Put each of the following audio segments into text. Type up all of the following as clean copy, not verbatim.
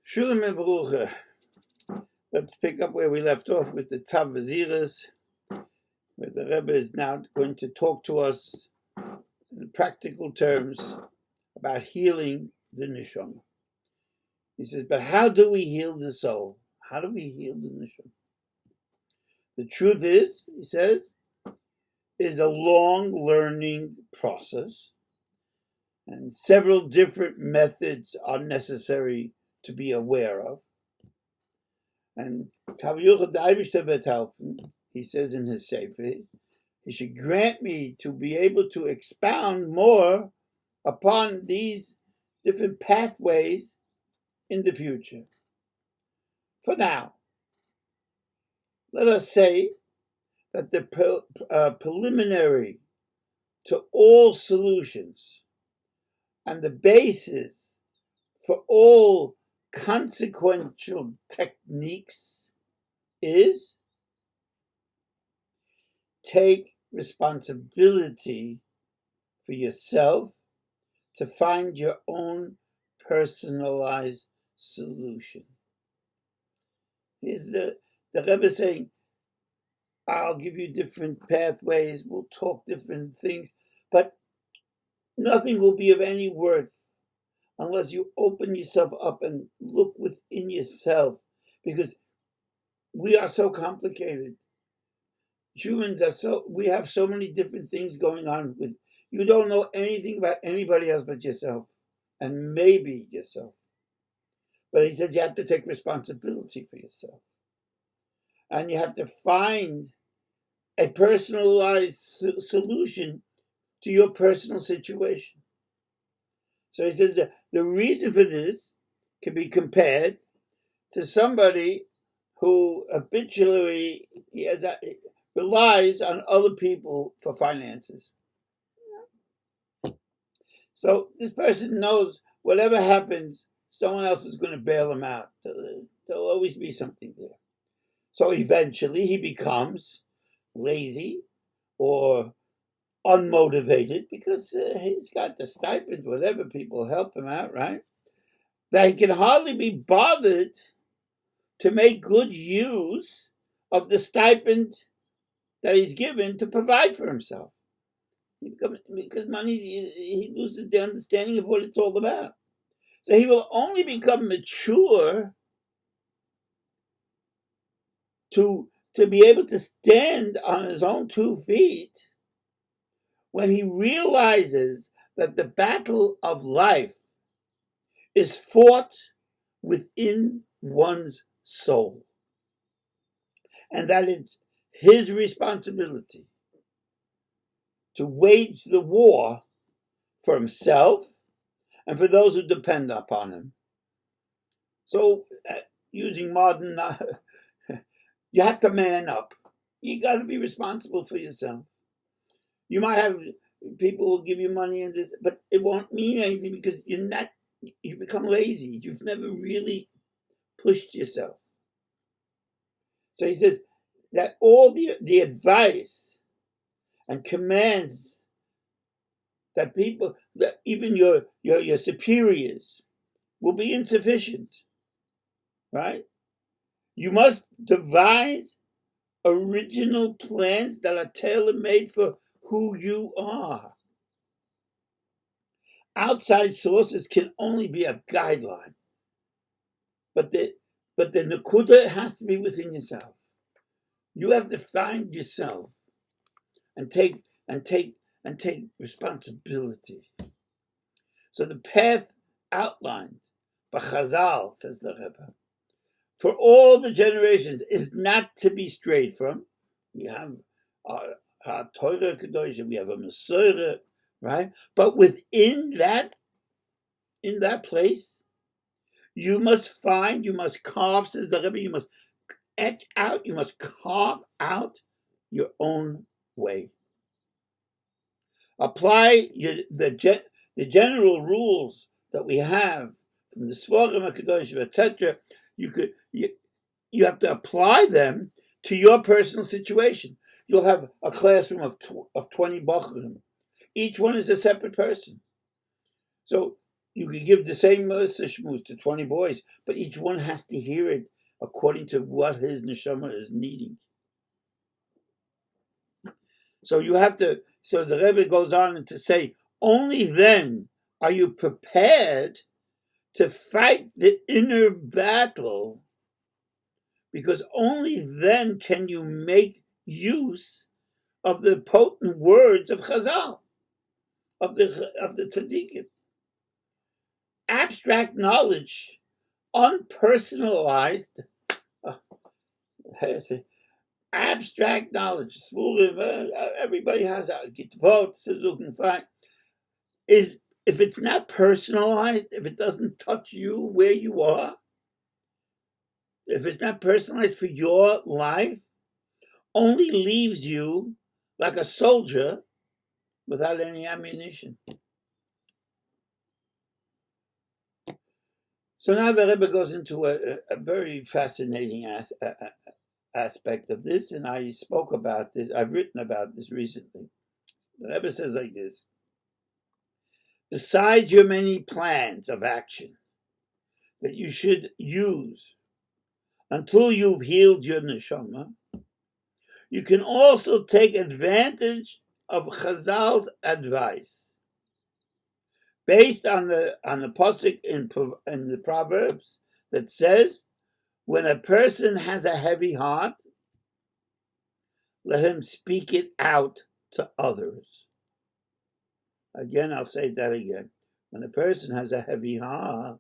Shulam and Baruch. Let's pick up where we left off with the Tzav Vziruz, where the Rebbe is now going to talk to us in practical terms about healing the neshama. He says, but how do we heal the soul? How do we heal the neshama? The truth is, he says, is a long learning process, and several different methods are necessary to be aware of. And he says in his sefer, he should grant me to be able to expound more upon these different pathways in the future. For now, let us say that the preliminary to all solutions and the basis for all consequential techniques is take responsibility for yourself to find your own personalized solution. Here's the Rebbe saying, I'll give you different pathways, we'll talk different things, but nothing will be of any worth unless you open yourself up and look within yourself, because we are so complicated. Humans are we have so many different things going on. You don't know anything about anybody else but yourself, and maybe yourself. But he says you have to take responsibility for yourself. And you have to find a personalized solution to your personal situation. So he says that the reason for this can be compared to somebody who habitually relies on other people for finances. So this person knows whatever happens, someone else is going to bail him out. There'll always be something there. So eventually he becomes lazy or unmotivated because he's got the stipend, whatever, people help him out, right? That he can hardly be bothered to make good use of the stipend that he's given to provide for himself. Because money, he loses the understanding of what it's all about. So he will only become mature to be able to stand on his own 2 feet when he realizes that the battle of life is fought within one's soul, and that it's his responsibility to wage the war for himself and for those who depend upon him. So, using modern, you have to man up. You got to be responsible for yourself. You might have people will give you money and this, but it won't mean anything because you become lazy. You've never really pushed yourself. So he says that all the advice and commands that people, that even your superiors, will be insufficient, right? You must devise original plans that are tailor-made for who you are. Outside sources can only be a guideline, but the nakuda has to be within yourself. You have to find yourself and take responsibility. So the path outlined by Chazal, says the Rebbe, for all the generations is not to be strayed from. We have our Torah Kadosh, we have a Messiah, right? But within that, in that place, you must carve, says the Rebbe, you must etch out, you must carve out your own way. Apply the general rules that we have from the Svarim HaKadosh, etc. You have to apply them to your personal situation. You'll have a classroom of 20 Bachrim. Each one is a separate person. So You could give the same shmuz to 20 boys, but each one has to hear it according to what his neshama is needing. So you have to. So the Rebbe goes on to say, only then are you prepared to fight the inner battle, because only then can you make use of the potent words of Chazal, of the tzaddikim. Abstract knowledge, unpersonalized, abstract knowledge. Everybody has a Gitvot, fine. Is if it's not personalized, if it doesn't touch you where you are, if it's not personalized for your life, only leaves you like a soldier without any ammunition. So now the Rebbe goes into a very fascinating aspect of this, and I spoke about this. I've written about this recently. The Rebbe says like this: besides your many plans of action that you should use until you've healed your neshama, you can also take advantage of Chazal's advice, based on the pasuk in the Proverbs that says, when a person has a heavy heart, let him speak it out to others. Again, I'll say that again. When a person has a heavy heart,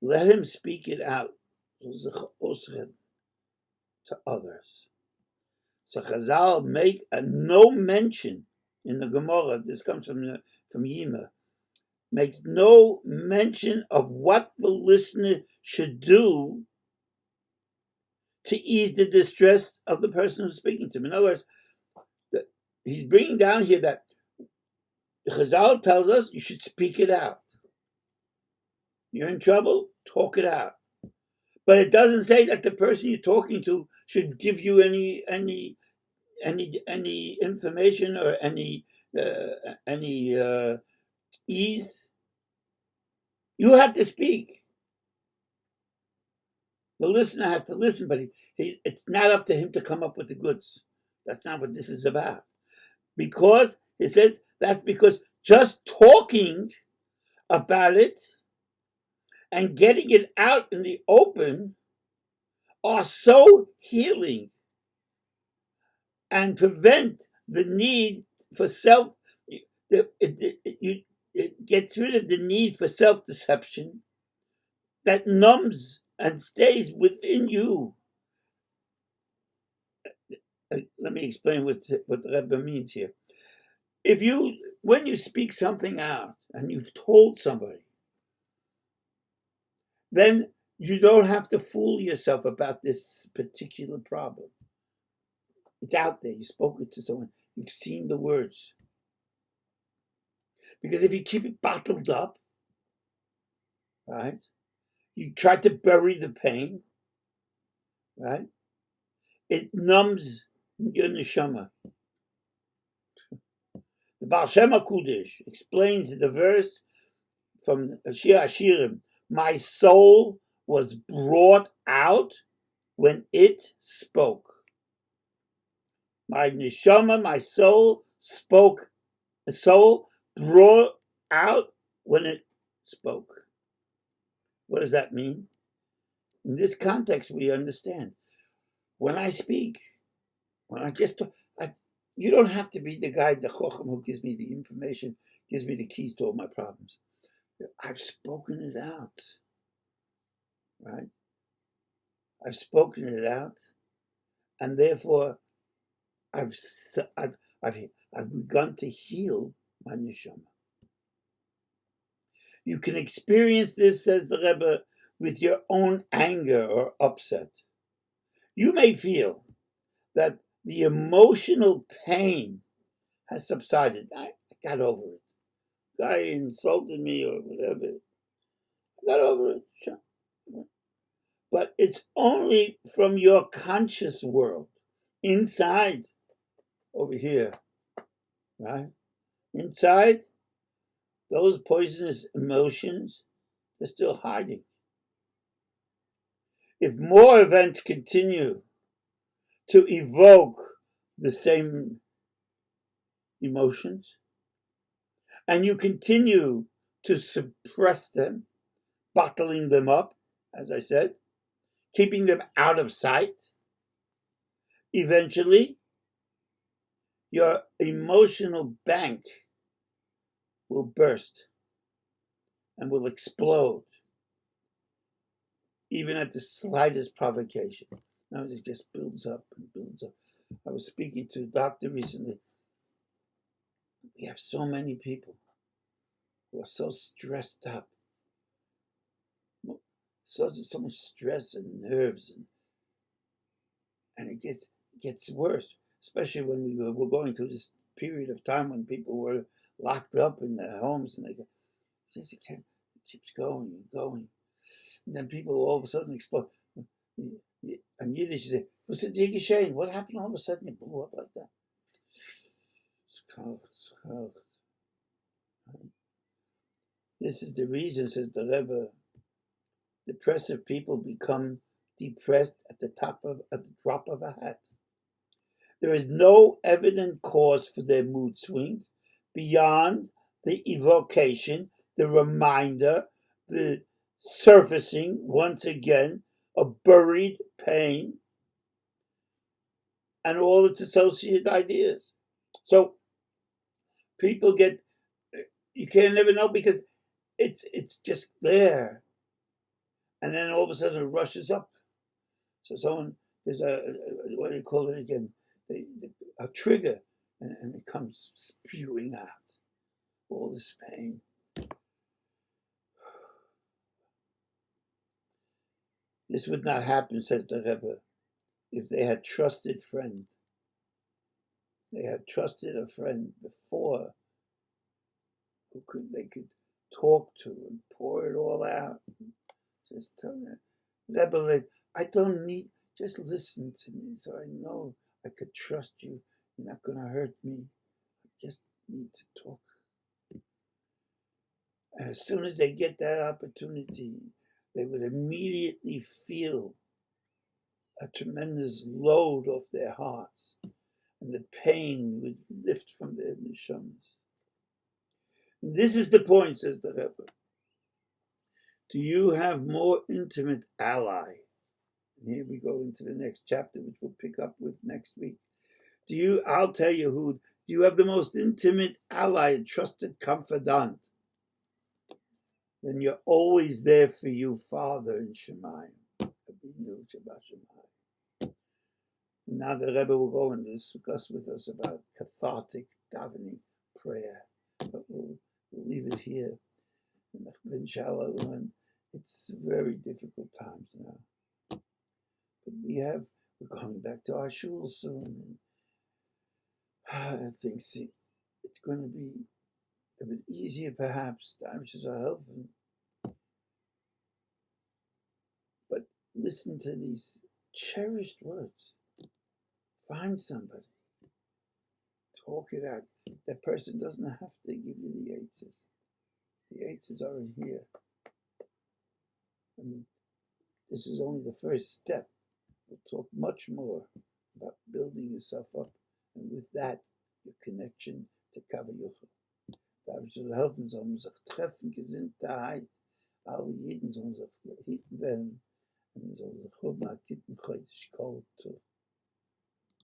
let him speak it out to others. So Chazal make no mention in the Gemara. This comes from Yima. Makes no mention of what the listener should do to ease the distress of the person who's speaking to him. In other words, he's bringing down here that Chazal tells us you should speak it out. You're in trouble, talk it out. But it doesn't say that the person you're talking to should give you any information or any ease. You have to speak. The listener has to listen, but it's not up to him to come up with the goods. That's not what this is about. Because it says that's because just talking about it and getting it out in the open are so healing and prevent the need for self. It gets rid of the need for self-deception that numbs and stays within you. Let me explain what the Rebbe means here. When you speak something out and you've told somebody, then you don't have to fool yourself about this particular problem. It's out there. You've spoken to someone. You've seen the words. Because if you keep it bottled up, right, you try to bury the pain, right, it numbs your neshama. The Baal Shem HaKudosh explains the verse from Shir Hashirim, my soul was brought out when it spoke. My neshama, my soul spoke. The soul brought out when it spoke. What does that mean? In this context, we understand. When I speak, when I just talk, you don't have to be the guy, the chochem, who gives me the information, gives me the keys to all my problems. I've spoken it out, right? I've spoken it out, and therefore, I've begun to heal my neshama. You can experience this, says the Rebbe, with your own anger or upset. You may feel that the emotional pain has subsided. I got over it. Guy insulted me or whatever. I got over it. Sure. But it's only from your conscious world, inside, over here, right? Inside, those poisonous emotions, they're still hiding. If more events continue to evoke the same emotions, and you continue to suppress them, bottling them up, as I said, keeping them out of sight, eventually your emotional bank will burst and will explode, even at the slightest provocation. Now it just builds up and builds up. I was speaking to a doctor recently. We have so many people who are so stressed up, so much stress and nerves, and it gets worse, especially when we were going through this period of time when people were locked up in their homes, and it keeps going and going, and then people all of a sudden explode. And Yiddish say, "What happened all of a sudden? It blew up like that." This is the reason, says the Rebbe, depressive people become depressed at the drop of a hat. There is no evident cause for their mood swing beyond the evocation, the reminder, the surfacing once again of buried pain and all its associated ideas. So people you can never know because it's just there, and then all of a sudden it rushes up. So there's what do you call it again? A trigger, and it comes spewing out all this pain. This would not happen, says the Rebbe, if they had trusted friend. They had trusted a friend before they could talk to and pour it all out. Just tell them, Rebbe, I don't need, just listen to me so I know I could trust you. You're not going to hurt me. I just need to talk. And as soon as they get that opportunity, they would immediately feel a tremendous load off their hearts, and the pain would lift from their neshamas. This is the point, says the Rebbe. Do you have more intimate ally? And here we go into the next chapter, which we'll pick up with next week. I'll tell you who. Do you have the most intimate ally and trusted confidant? Then you're always there for you, Father in Shemayim. And now the Rebbe will go and discuss with us about cathartic davening prayer. But we'll leave it here. And it's very difficult times now. But we're coming back to our shul soon. And I think it's going to be a bit easier, perhaps. Times are helping. But listen to these cherished words. Find somebody. Talk it out. That person doesn't have to give you the eights. The eights are in here. And this is only the first step. We'll talk much more about building yourself up, and with that, your connection to Kavayucha. Dadurch soll helfen, sollen sich treffen, Gesinntheit, alle jeden sollen sich hitten werden, und sollen sich hoben, Kitten, Kodesh, Kol,